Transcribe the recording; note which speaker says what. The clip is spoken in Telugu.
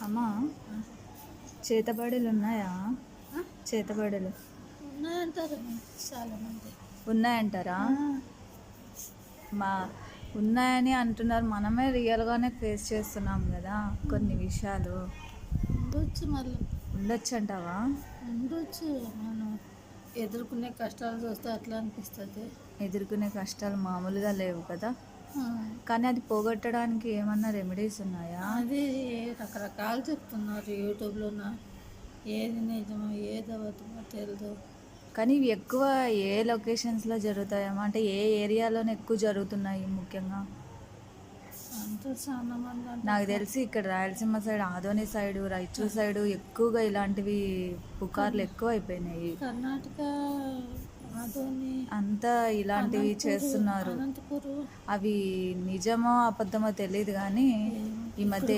Speaker 1: అమ్మా, చేతబడులు ఉన్నాయా? చేతబడులు
Speaker 2: ఉన్నాయంటారు చాలా మంది.
Speaker 1: ఉన్నాయంటారా? మా ఉన్నాయని అంటున్నారు, మనమే రియల్గానే ఫేస్ చేస్తున్నాం కదా కొన్ని విషయాలు.
Speaker 2: ఉండొచ్చు, మళ్ళీ
Speaker 1: ఉండొచ్చు అంటావా?
Speaker 2: ఉండొచ్చు. మనం ఎదుర్కొనే కష్టాలు చూస్తే అట్లా అనిపిస్తుంది.
Speaker 1: ఎదుర్కొనే కష్టాలు మామూలుగా లేవు కదా.
Speaker 2: ఆ,
Speaker 1: కానీ అది పోగొట్టడానికి ఏమన్నా రెమెడీస్ ఉన్నాయా?
Speaker 2: అది రకరకాలు చెప్తున్నారు యూట్యూబ్లోన. ఏది నిజమో ఏది అబద్ధమో తెలియదు.
Speaker 1: కానీ ఇవి ఎక్కువ ఏ లొకేషన్స్లో జరుగుతాయేమో, అంటే ఏ ఏరియాలోనే ఎక్కువ జరుగుతున్నాయి ముఖ్యంగా?
Speaker 2: అంతా చాలా మంది
Speaker 1: నాకు తెలిసి ఇక్కడ Rayalaseema side, Adoni side, Raichur side ఎక్కువగా ఇలాంటివి పుకార్లు ఎక్కువ అయిపోయినాయి.
Speaker 2: కర్ణాటక, ఆదోని,
Speaker 1: అంతా ఇలాంటివి చేస్తున్నారు.
Speaker 2: అనంతపురం.
Speaker 1: అవి నిజమో అబద్ధమో తెలియదు కానీ ఈ మధ్య